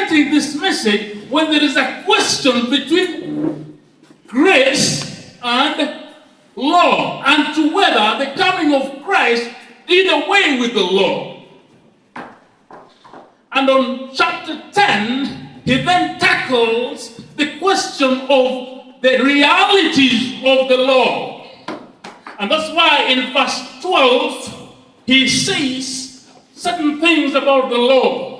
getting this message when there is a question between grace and law, and to whether the coming of Christ did away with the law. And on chapter 10, he then tackles the question of the realities of the law. And that's why in verse 12, he says certain things about the law.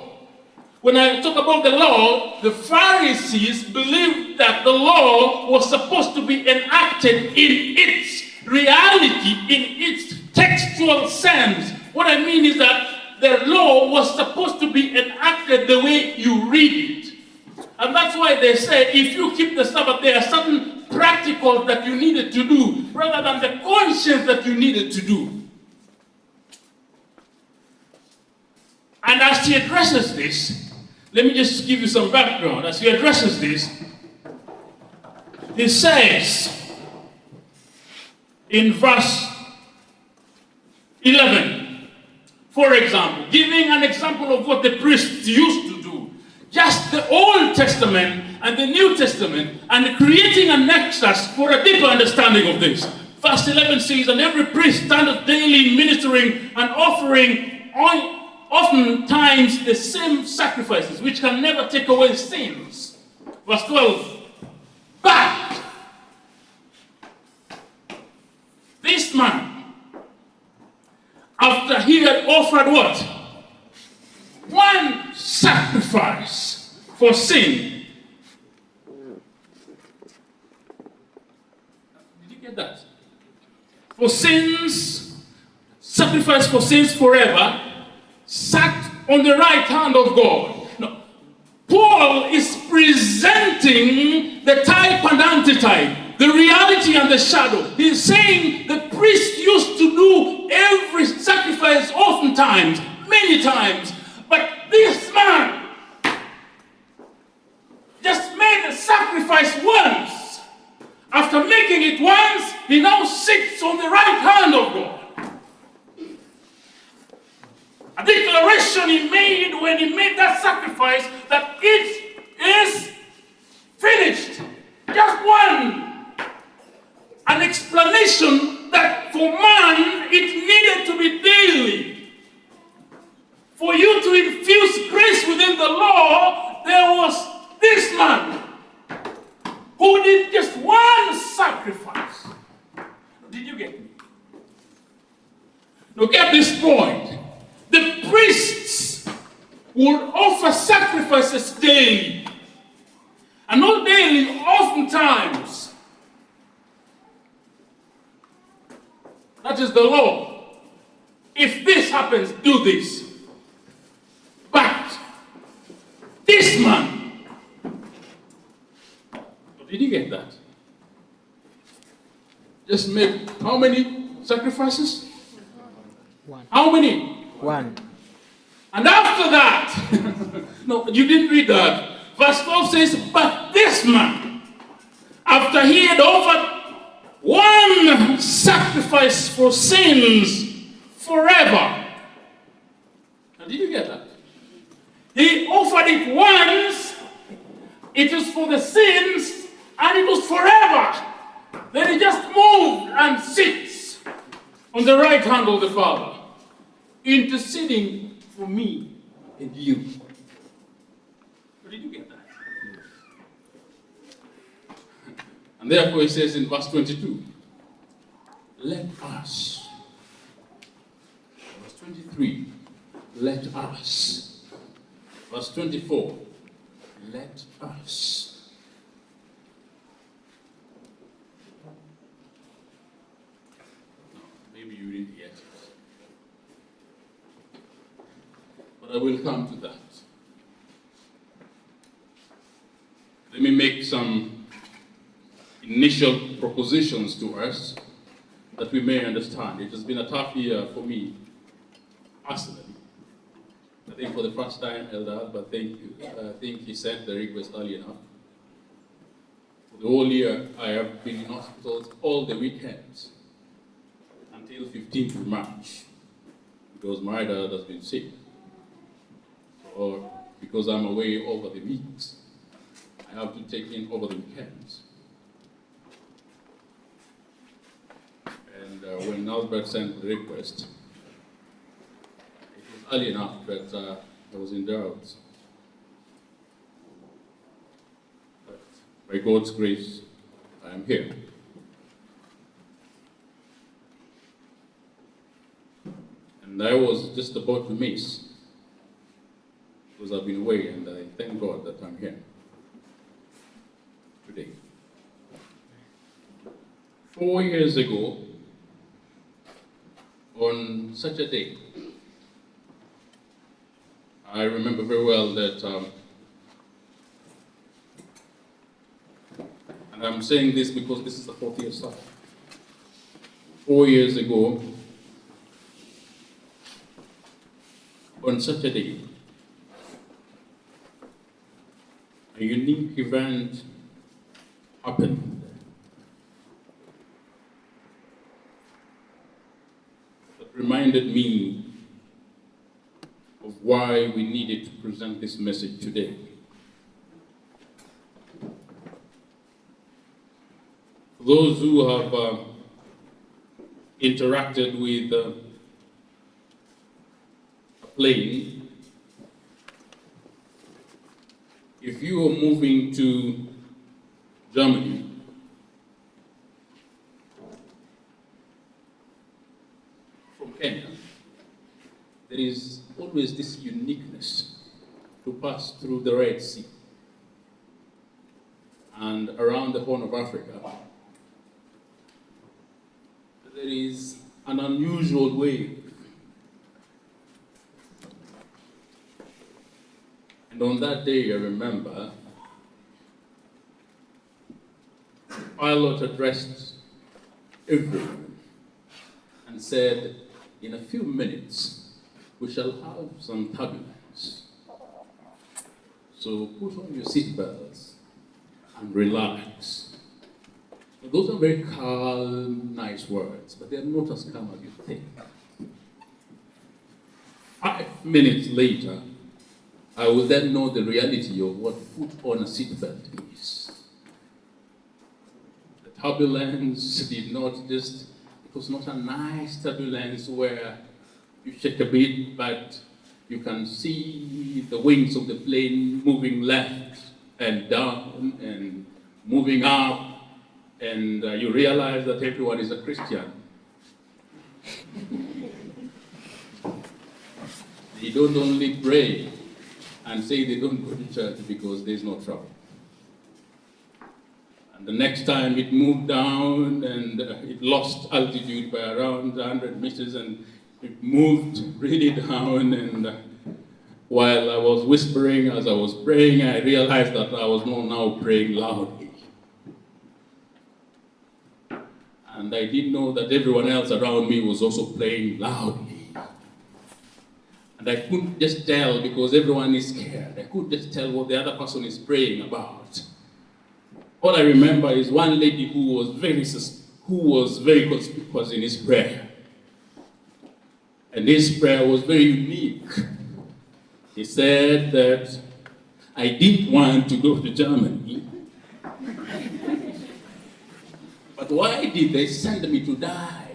When I talk about the law, the Pharisees believed that the law was supposed to be enacted in its reality, in its textual sense. What I mean is that the law was supposed to be enacted the way you read it. And that's why they say if you keep the Sabbath, there are certain practicals that you needed to do rather than the conscience that you needed to do. And as he addresses this, let me just give you some background. As he addresses this, he says in verse 11, for example, giving an example of what the priests used to do, just the Old Testament and the New Testament, and creating a nexus for a deeper understanding of this. Verse 11 says, and every priest standeth daily ministering and offering oftentimes the same sacrifices, which can never take away sins. Verse 12, but this man, after he had offered what? One sacrifice for sin. Did you get that? For sins, sacrifice for sins forever, sat on the right hand of God. Now, Paul is presenting the type and antitype, the reality and the shadow. He's saying the priest used to do every sacrifice oftentimes, many times, but this man just made a sacrifice once. After making it once, he now sits on the right hand of God. A declaration he made when he made that sacrifice that it is finished. Just one. An explanation that for man it needed to be daily. For you to infuse grace within the law, there was this man who did just one sacrifice. Did you get me? Now get this point. The priests would offer sacrifices daily. And not daily, oftentimes. That is the law. If this happens, do this. But this man, did you get that? Just made how many sacrifices? One. How many? One. And after that, no, you didn't read that. Verse 12 says, but this man, after he had offered one sacrifice for sins forever. Now, did you get that? He offered it once, it is for the sins, and it was forever. Then he just moved and sits on the right hand of the Father, interceding for me and you. Did you get that? And therefore he says in verse 22, let us. Verse 23, let us. Verse 24, let us. No, maybe you didn't get it. But I will come to that. Let me make some initial propositions to us that we may understand. It has been a tough year for me, personally. I think for the first time, Elder Albert, I think he sent the request early enough. For the whole year, I have been in hospitals all the weekends until 15th of March, because my dad has been sick. So because I'm away over the weeks. I have to take in over the weekends. And when Albert sent the request, it was early enough that I was in doubt. But by God's grace, I am here. And I was just about to miss, because I've been away, and I thank God that I'm here today. 4 years ago, on such a day, I remember very well that, and I'm saying this because this is the 4th year stuff. 4 years ago, on such a day, a unique event happened. That reminded me of why we needed to present this message today. For those who have interacted with a plane, if you are moving to Germany, from Kenya, there is always this uniqueness to pass through the Red Sea and around the Horn of Africa. There is an unusual way. And on that day, I remember, the pilot addressed everyone and said, in a few minutes, we shall have some turbulence. So put on your seatbelts and relax. Now, those are very calm, nice words, but they're not as calm as you think. 5 minutes later, I will then know the reality of what put on a seatbelt is. The turbulence did not just, it was not a nice turbulence where you shake a bit, but you can see the wings of the plane moving left and down and moving up, and you realize that everyone is a Christian. They don't only pray and say they don't go to church because there's no trouble. And the next time it moved down and it lost altitude by around 100 meters and it moved really down, and while I was whispering as I was praying, I realized that I was not now praying loudly. And I didn't know that everyone else around me was also praying loudly. And I couldn't just tell because everyone is scared. I couldn't just tell what the other person is praying about. All I remember is one lady who was very conspicuous in his prayer. And his prayer was very unique. He said that I didn't want to go to Germany, but why did they send me to die?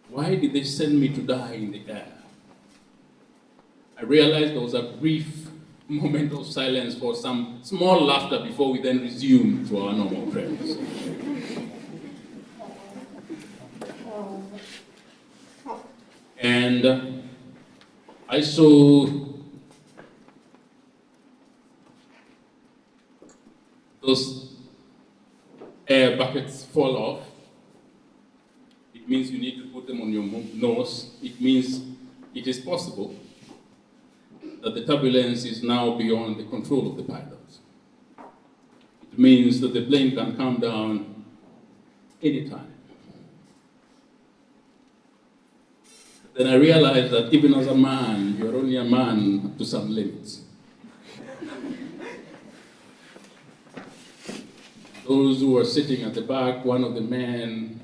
Why did they send me to die in the air? I realized there was a brief moment of silence for some small laughter before we then resumed to our normal prayers. And I saw those air buckets fall off. It means you need to put them on your nose. It means it is possible that the turbulence is now beyond the control of the pilot. It means that the plane can come down anytime. Then I realized that even as a man, you're only a man up to some limits. Those who were sitting at the back, one of the men,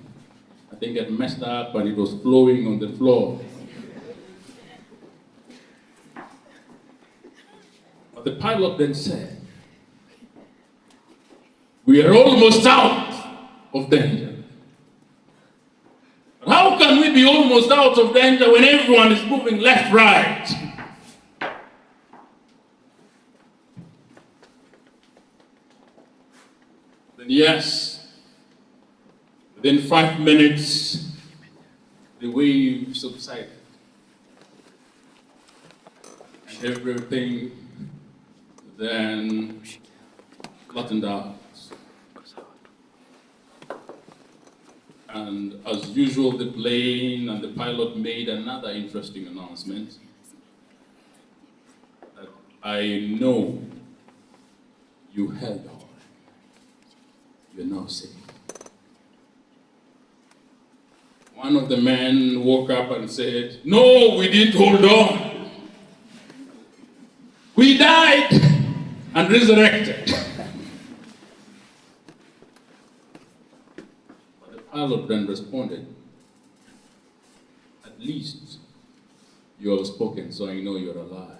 I think it messed up and it was flowing on the floor. But the pilot then said, "We are almost out of danger." But how can we be almost out of danger when everyone is moving left, right? Then yes, within 5 minutes, the wave subsided. And everything then flattened out. And as usual, the plane and the pilot made another interesting announcement that I know you held on. You're now safe. One of the men woke up and said, "No, we didn't hold on. We died and resurrected." But the pilot then responded, "At least you have spoken, so I know you're alive."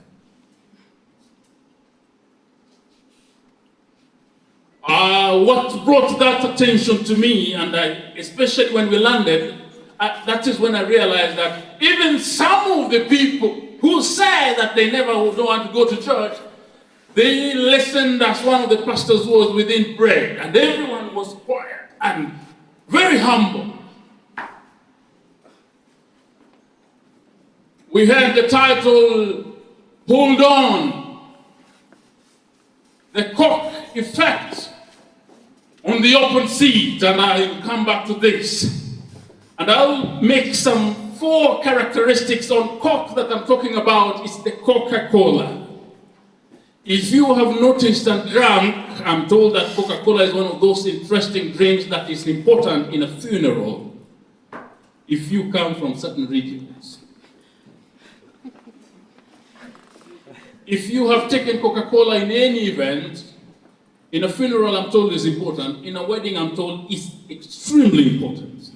What brought that attention to me, and especially when we landed, that is when I realized that even some of the people who say that they never would want to go to church, they listened as one of the pastors was within prayer, and everyone was quiet and very humble. We had the title, "Hold On, the Koch Effect on the Open Seat," and I'll come back to this. And I'll make some 4 characteristics on Coke that I'm talking about. It's the Coca-Cola. If you have noticed and drunk, I'm told that Coca-Cola is one of those interesting drinks that is important in a funeral if you come from certain regions. If you have taken Coca-Cola in any event, in a funeral I'm told is important, in a wedding I'm told is extremely important.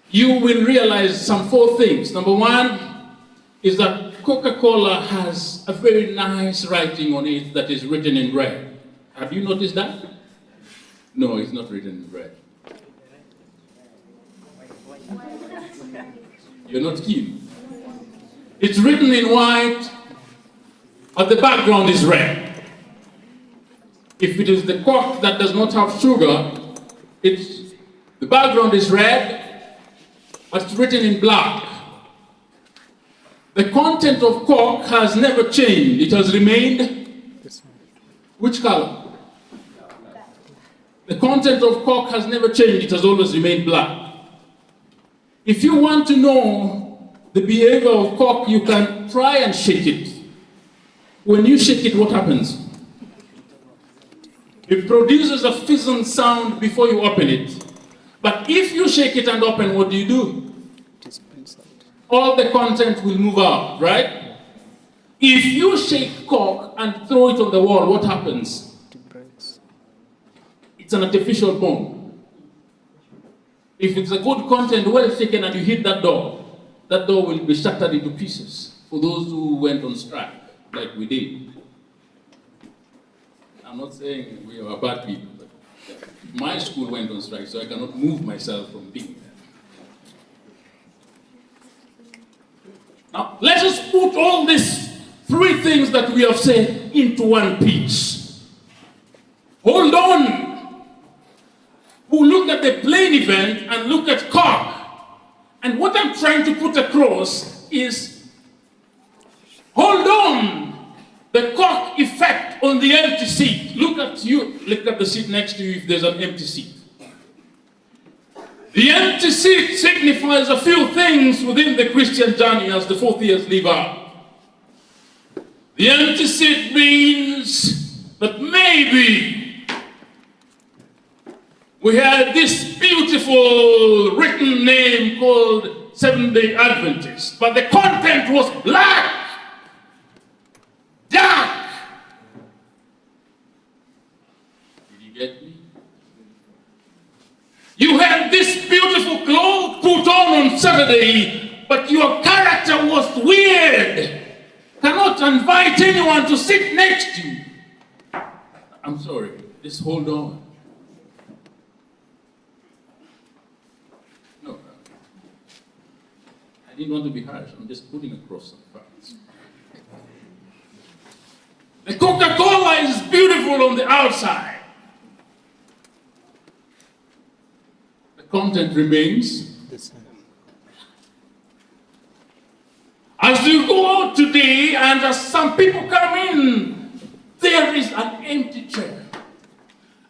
You will realize some 4 things. Number 1 is that Coca-Cola has a very nice writing on it that is written in red. Have you noticed that? No, it's not written in red. You're not keen. It's written in white, but the background is red. If it is the Coke that does not have sugar, the background is red, but it's written in black. The content of Coke has never changed. It has remained which color? The content of Coke has never changed. It has always remained black. If you want to know the behavior of Coke, you can try and shake it. When you shake it, what happens? It produces a fizzing sound before you open it. But if you shake it and open, what do? All the content will move out, right? If you shake Coke and throw it on the wall, what happens? It's an artificial bomb. If it's a good content, well shaken, and you hit that door will be shattered into pieces for those who went on strike, like we did. I'm not saying we are bad people, but my school went on strike, so I cannot move myself from being there. Now, let us put all these 3 things that we have said into one piece. Hold on. We'll look at the plane event and look at Coke. And what I'm trying to put across is, hold on, the Coke effect on the empty seat. Look at the seat next to you if there's an empty seat. The empty seat signifies a few things within the Christian journey as the 4th years live out. The empty seat means that maybe we had this beautiful written name called Seventh-day Adventist, but the content was black, dark. Did you get me? You had this beautiful clothes put on Saturday, but your character was weird. Cannot invite anyone to sit next to you. I'm sorry, just hold on. No, I didn't want to be harsh. I'm just putting across some facts. The Coca-Cola is beautiful on the outside. The content remains. As you go out today and as some people come in, there is an empty chair.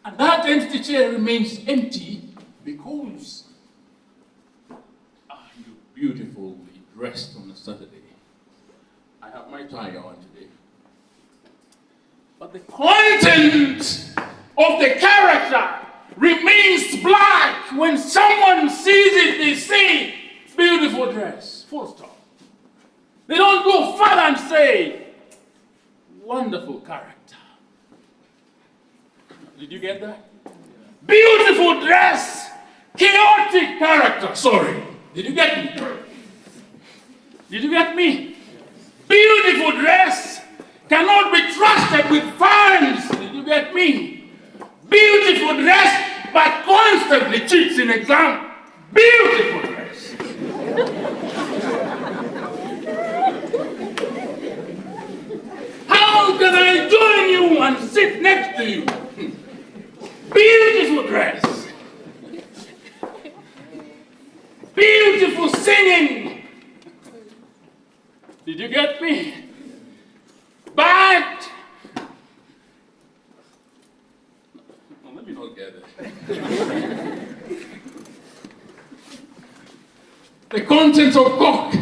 And that empty chair remains empty because you beautifully dressed on a Saturday. I have my tie on today. But the content of the character remains black. When someone sees it, they say, beautiful dress, full stop. They don't go further and say, wonderful character. Did you get that? Beautiful dress, chaotic character. Sorry. Did you get me? Did you get me? Beautiful dress cannot be trusted with funds. Did you get me? Beautiful dress, but constantly cheats in exam. Beautiful dress. How can I join you and sit next to you? Beautiful dress. Beautiful singing. Did you get me? But no, let me not get it. The content of Coke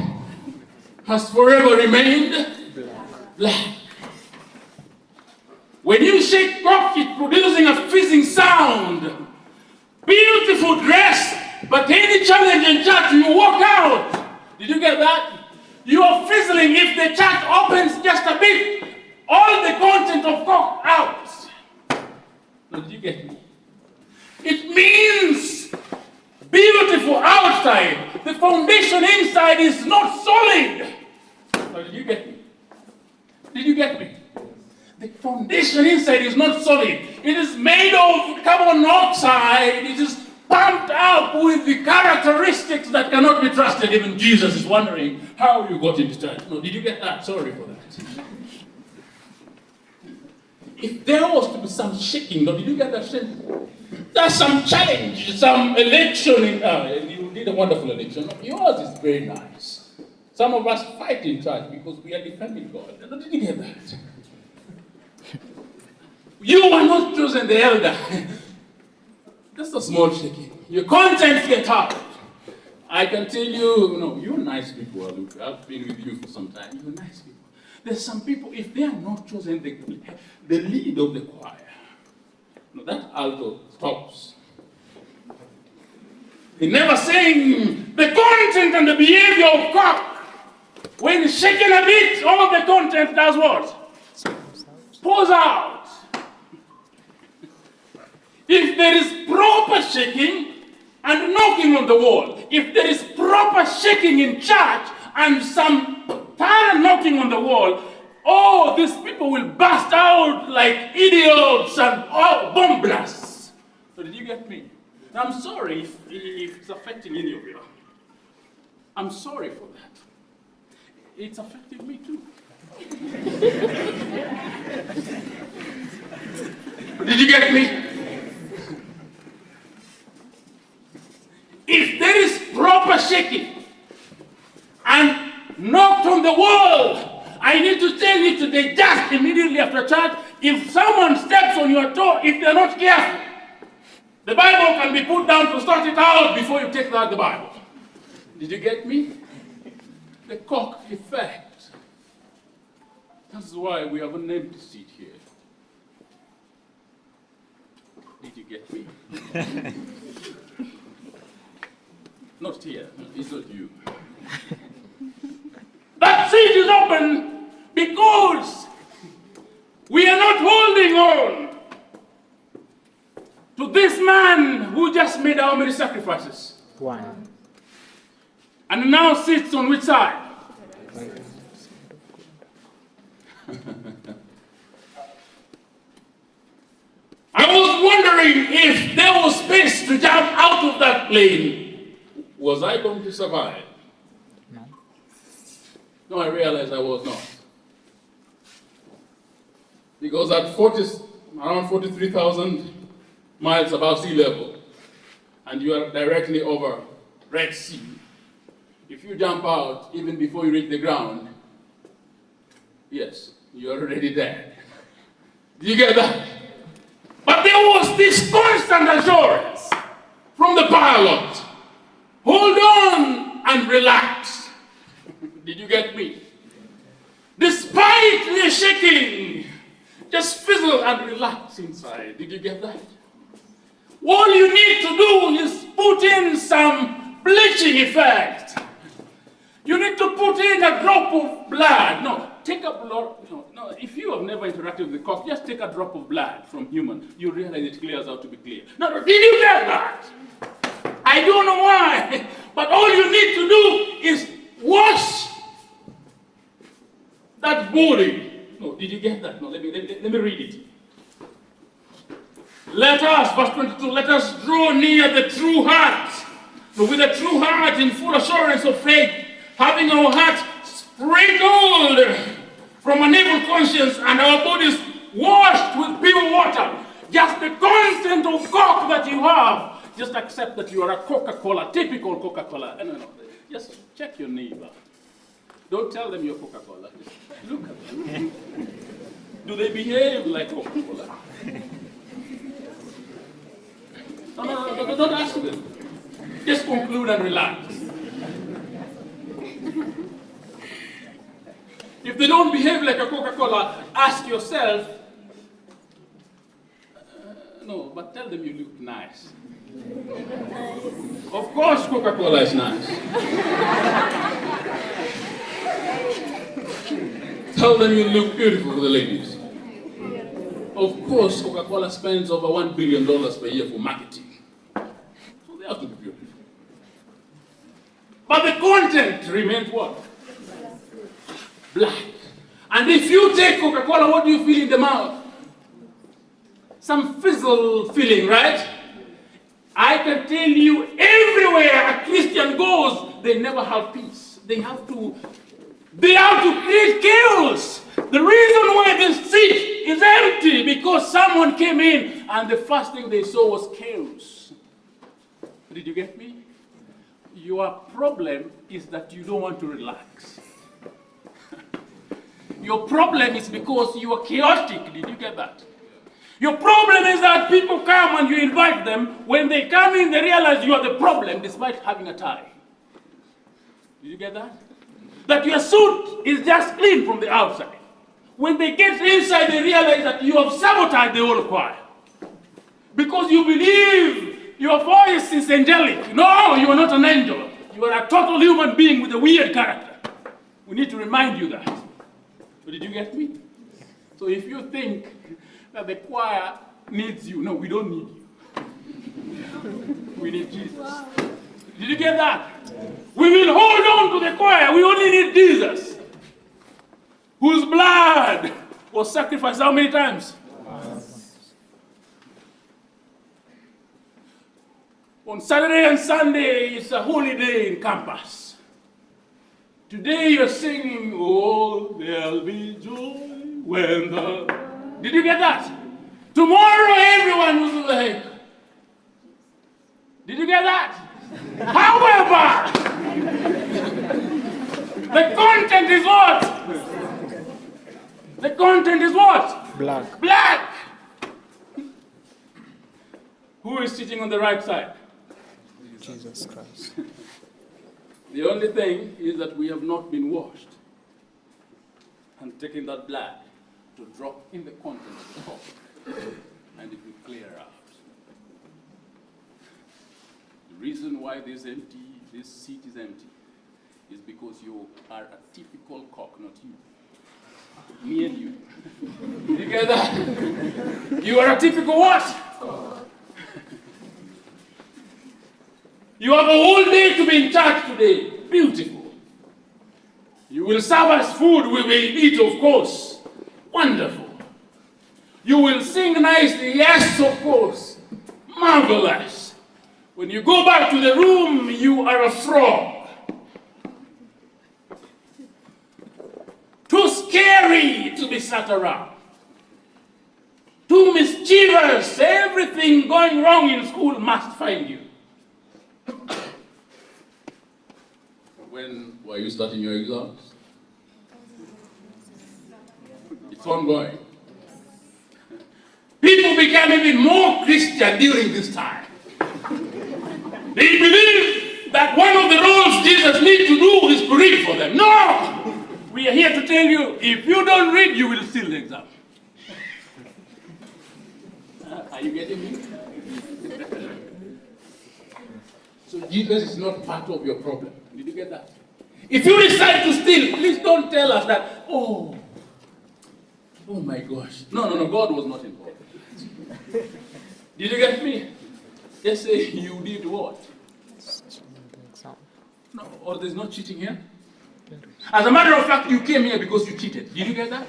has forever remained black. When you shake Coke, it's producing a fizzing sound. Beautiful dress, but any challenge in church, you walk out. Did you get that? You are fizzling if the church opens just a bit. All the content of Coke out. Now, did you get me? It means beautiful outside. The foundation inside is not solid. Now, did you get me? Did you get me? The foundation inside is not solid. It is made of carbon monoxide. It is pumped up with the characteristics that cannot be trusted. Even Jesus is wondering how you got into church. No, did you get that? Sorry for that. If there was to be some shaking, no, did you get that shaking? There's some challenge, some election. You did a wonderful election. Yours is very nice. Some of us fight in church because we are defending God. No, did you get that? You are not chosen the elder. Just a small shaking. Your contents get out. I can tell you, you're nice people, Luke. I've been with you for some time. You're nice people. There's some people, if they are not chosen the lead of the choir, that alto stops. They never sing the content and the behavior of God. When shaken a bit, all of the content does what? Pours out. If there is proper shaking and knocking on the wall, if there is proper shaking in church and some thorough knocking on the wall, these people will burst out like idiots and bomb blasts. So did you get me? I'm sorry if it's affecting any of you. I'm sorry for that. It's affecting me too. Did you get me? If there is proper shaking and knocked on the wall, I need to tell you today, just immediately after church, if someone steps on your toe, if they're not careful, the Bible can be put down to start it out before you take out the Bible. Did you get me? The Koch effect. That's why we have an empty seat here. Did you get me? Not here. It's not you. That seat is open because we are not holding on to this man who just made how many sacrifices? 1. And now sits on which side? I was wondering if there was space to jump out of that lane. Was I going to survive? No. No, I realized I was not. Because at around 43,000 miles above sea level, and you are directly over Red Sea, if you jump out even before you reach the ground, yes, you're already dead. Do you get that? But there was this constant assurance from the pilot. Hold on and relax. Did you get me? Despite the shaking, just fizzle and relax inside. Did you get that? All you need to do is put in some bleaching effect. You need to put in a drop of blood. No, take a blood. No, if you have never interacted with the cough, just take a drop of blood from human. You realize it clears out to be clear. No, did you get that? I don't know why, but all you need to do is wash that body. No, did you get that? No, let me read it. Let us, verse 22, let us draw near the true heart. So with a true heart in full assurance of faith, having our hearts sprinkled from an evil conscience and our bodies washed with pure water. Just the content of Coke that you have. Just accept that you are a Coca-Cola, typical Coca-Cola. No. Just check your neighbor. Don't tell them you're Coca-Cola. Just look at them. Do they behave like Coca-Cola? No, don't ask them. Just conclude and relax. If they don't behave like a Coca-Cola, ask yourself, no, but tell them you look nice. Of course Coca-Cola is nice. Tell them you look beautiful for the ladies. Of course Coca-Cola spends over $1 billion per year for marketing. So they have to be beautiful. But the content remains what? Black. And if you take Coca-Cola, what do you feel in the mouth? Some fizzle feeling, right? I can tell you, everywhere a Christian goes, they never have peace. They have to create chaos. The reason why this seat is empty, because someone came in and the first thing they saw was chaos. Did you get me? Your problem is that you don't want to relax. Your problem is because you are chaotic. Did you get that? Your problem is that people come and you invite them. When they come in, they realize you are the problem despite having a tie. Did you get that? That your suit is just clean from the outside. When they get inside, they realize that you have sabotaged the whole choir. Because you believe your voice is angelic. No, you are not an angel. You are a total human being with a weird character. We need to remind you that. So did you get me? So if you think that the choir needs you, no, we don't need you. We need Jesus. Wow. Did you get that? We will hold on to the choir. We only need Jesus, whose blood was sacrificed how many times? On Saturday and Sunday, it's a holy day in campus. Today you're singing, oh, there'll be joy when the... Did you get that? Tomorrow everyone will be like, did you get that? However, the content is what? The content is what? Black. Black. Who is sitting on the right side? Jesus Christ. The only thing is that we have not been washed and taken that blood to drop in the content of the cup, and it will clear out. The reason why this seat is empty is because you are a typical cock, not you. Me and you. You get that? You are a typical what? You have a whole day to be in church today. Beautiful. You will serve us food, we will eat, of course. Wonderful. You will sing nicely, yes, of course. Marvelous. When you go back to the room, you are a frog. Too scary to be sat around. Too mischievous. Everything going wrong in school must find you. When were you starting your exams? It's ongoing. People became even more Christian during this time. They believe that one of the roles Jesus needs to do is to read for them. No! We are here to tell you, if you don't read, you will steal the exam. Are you getting me? So Jesus is not part of your problem. Did you get that? If you decide to steal, please don't tell us that, oh my gosh. No, God was not involved. Did you get me? Just say you did what? No, or there's no cheating here? As a matter of fact, you came here because you cheated. Did you get that?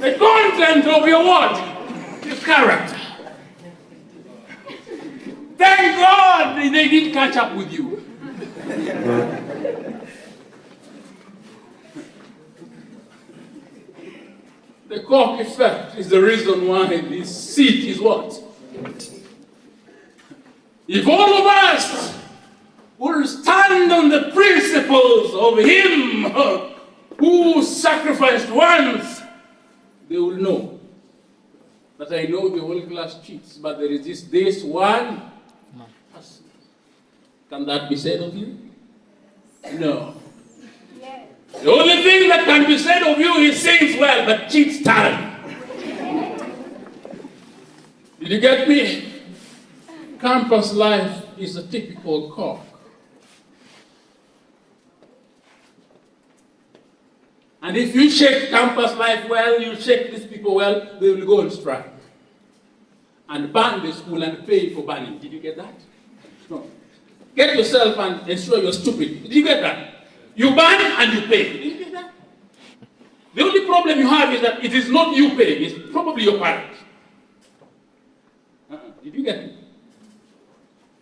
The content of your what? Your character. Thank God they didn't catch up with you. The Koch effect is the reason why this seat is what? If all of us will stand on the principles of him who sacrificed once, they will know that I know the whole class cheats, but there is this one person. Can that be said of you? No. The only thing that can be said of you is sings well, but cheats terribly. Did you get me? Campus life is a typical Koch. And if you shake campus life well, you shake these people well, they will go on strike. And ban the school and pay for banning. Did you get that? No. Get yourself and ensure you're stupid. Did you get that? You ban and you pay. Did you get that? The only problem you have is that it is not you paying, it's probably your parents. Did you get it?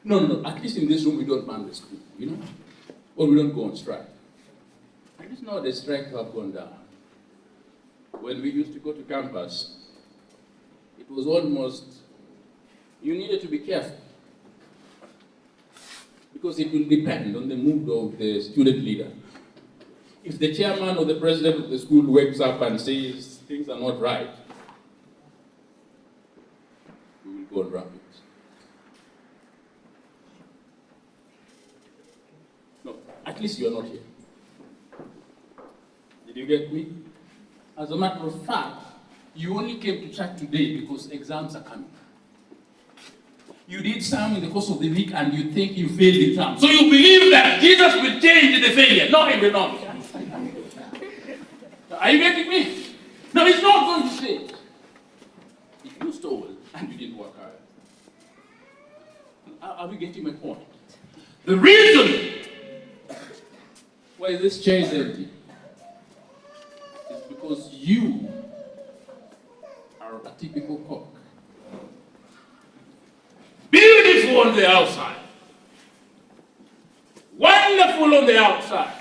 No. At least in this room we don't ban the school, you know? Or we don't go on strike. At least now the strikes have gone down. When we used to go to campus, it was almost, you needed to be careful. Because it will depend on the mood of the student leader. If the chairman or the president of the school wakes up and says things are not right, we will go and wrap it. No, at least you are not here. Did you get me? As a matter of fact, you only came to church today because exams are coming. You did some in the course of the week and you think you failed the exam. So you believe that Jesus will change the failure. No, he will not. Are you getting me? No, he's not going to change. If you stole and you didn't work hard. Are we getting my point? The reason why this chair is empty is because you are a typical Koch. Beautiful on the outside. Wonderful on the outside.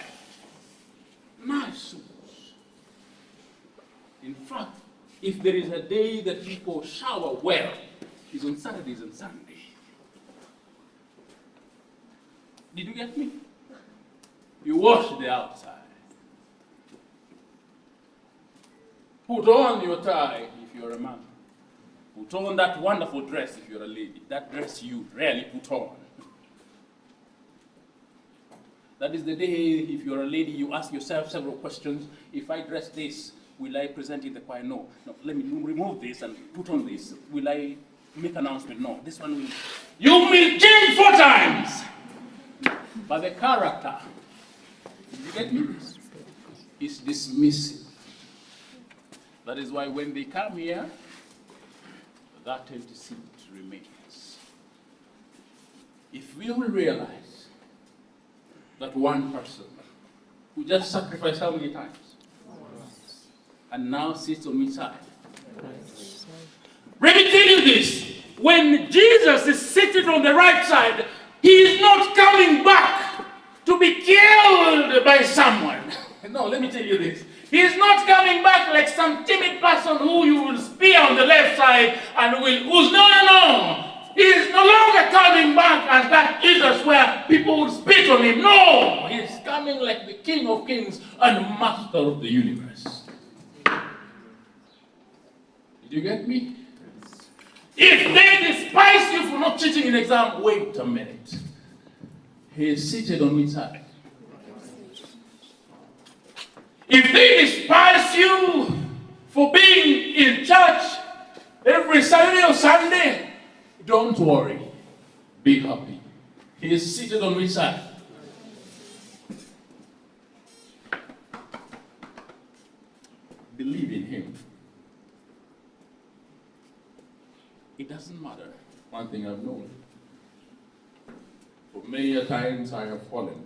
Nice suits. In fact, if there is a day that people shower well, it's on Saturdays and Sundays. Did you get me? You wash the outside. Put on your tie if you're a man. Put on that wonderful dress if you're a lady. That dress you rarely put on. That is the day, if you're a lady, you ask yourself several questions. If I dress this, will I present in the choir? No. Let me remove this and put on this. Will I make announcement? No. This one will. You will change 4 times. But the character, you get me? Is dismissive. That is why when they come here, that empty seat remains. If we will realize that one person who just sacrificed how many times? And now sits on which side? Let me tell you this. When Jesus is seated on the right side, he is not coming back to be killed by someone. No, let me tell you this. He is not coming back like some timid person who you will spear on the left side and who's no. He is no longer coming back as that Jesus where people will spit on him. No, he is coming like the King of Kings and Master of the universe. Did you get me? If they despise you for not cheating in exam, wait a minute. He is seated on which side? If they despise you for being in church every Saturday or Sunday, don't worry. Be happy. He is seated on which side? Believe in him. It doesn't matter. One thing I've known. For many a times I have fallen.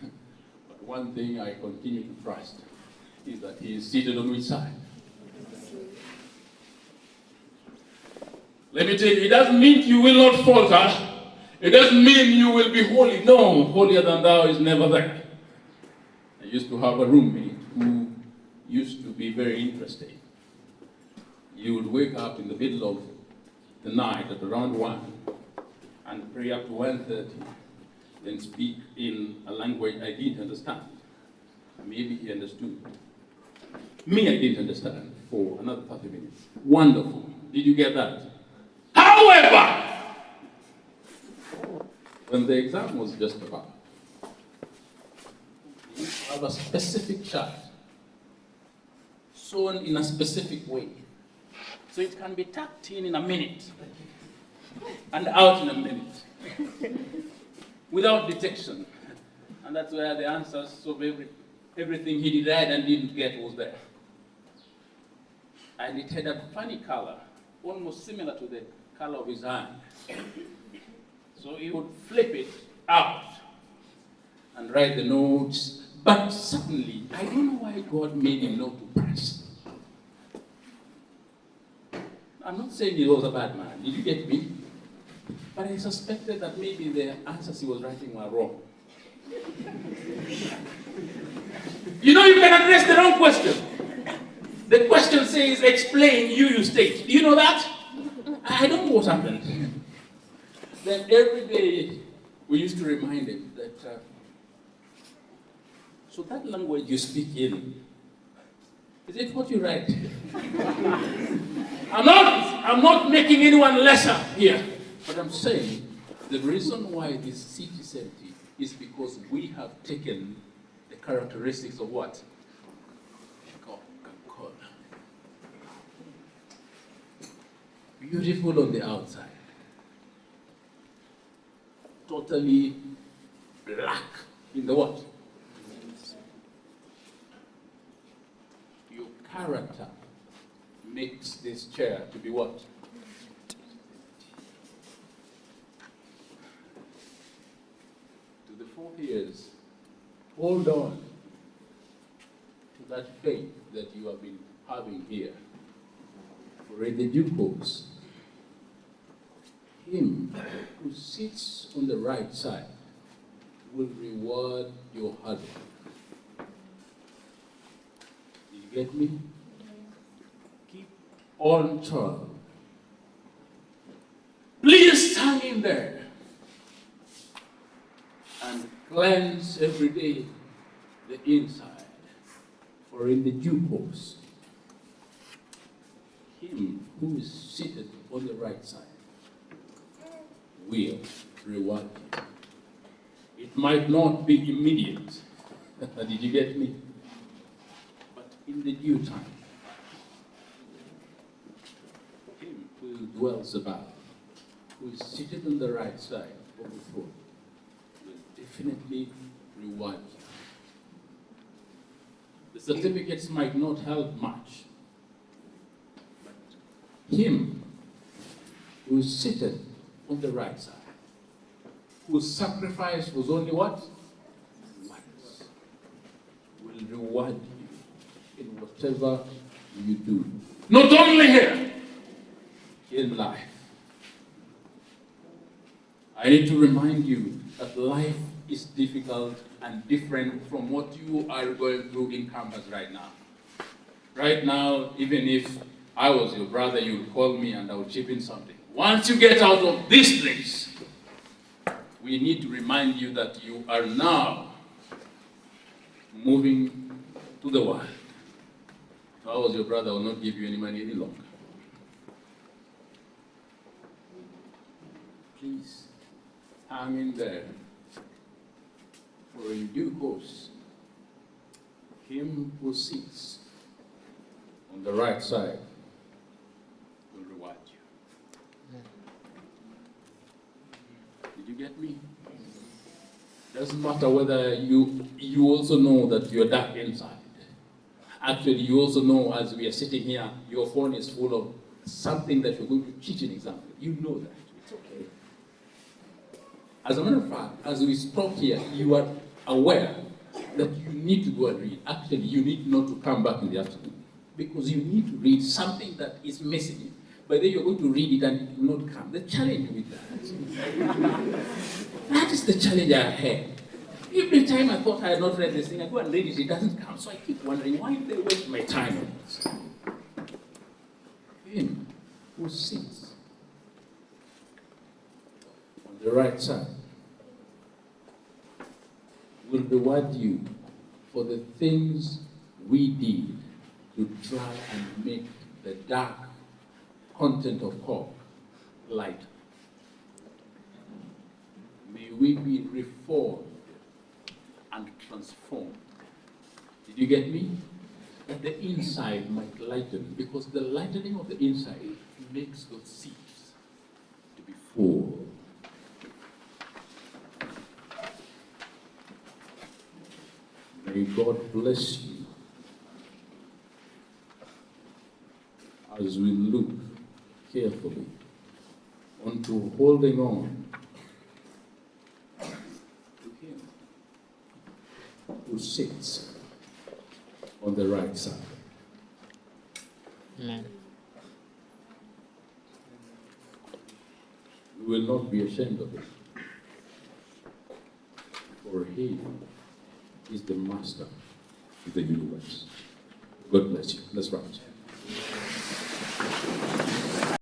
But one thing I continue to trust is that he is seated on which side? Let me tell you, it doesn't mean you will not falter. It doesn't mean you will be holy. No, holier than thou is never there. I used to have a roommate who used to be very interesting. You would wake up in the middle of the night at around 1 and pray up to 1:30, then speak in a language I didn't understand. Maybe he understood. Me, I didn't understand for another 30 minutes. Wonderful. Did you get that? However, when the exam was just about, you have a specific chart sewn in a specific way. So it can be tucked in a minute and out in a minute without detection. And that's where the answers of everything he desired and didn't get was there. And it had a funny color, almost similar to the color of his hand. So he would flip it out and write the notes. But suddenly, I don't know why God made him know to pass. I'm not saying he was a bad man. Did you get me? But I suspected that maybe the answers he was writing were wrong. You know, you can address the wrong question. The question says, explain, you state. Do you know that? I don't know what happened. Then every day, we used to remind him that, so that language you speak in, is it what you write? I'm not making anyone lesser here, but I'm saying the reason why this seat is empty is because we have taken the characteristics of what? Coca-Cola. Beautiful on the outside. Totally black in the what? Your character makes this chair to be what? To the 4 years, hold on to that faith that you have been having here. For in the due course, him who sits on the right side will reward your hard work. Did you get me? Keep on trying. Please stand in there and cleanse every day the inside. For in the due course, him who is seated on the right side will reward you. It might not be immediate. Did you get me? But in the due time, him who dwells above, who is seated on the right side of the throne, will definitely reward you. The certificates might not help much, but him who is seated on the right side whose sacrifice was only what? Once, will reward you in whatever you do. Not only here, in life. I need to remind you that life is difficult and different from what you are going through in campus right now. Right now, even if I was your brother, you would call me and I would chip in something. Once you get out of this place, we need to remind you that you are now moving to the world. If I was your brother, I will not give you any money any longer. Please, hang in there. For in due course, him who sits on the right side will reward you. Did you get me? Doesn't matter whether you also know that you're dark inside. Actually, you also know, as we are sitting here, your phone is full of something that you're going to cheat in exam. You know that. It's okay. As a matter of fact, as we stop here, you are aware that you need to go and read. Actually, you need not to come back in the afternoon because you need to read something that is missing. But then you're going to read it and it will not come. The challenge with that is the challenge I had. Every time I thought I had not read this thing, I go and read it, it doesn't come. So I keep wondering, why did they waste my time on this? Him who sits on the right side will reward you for the things we did to try and make the dark content of Cork light. May we be reformed and transformed. Did you get me? That the inside might lighten, because the lightening of the inside makes those seats to be full. May God bless you as we look carefully onto holding on to Him who sits on the right side. Amen. We will not be ashamed of it, for He is the master of the universe. God bless you. Let's rise.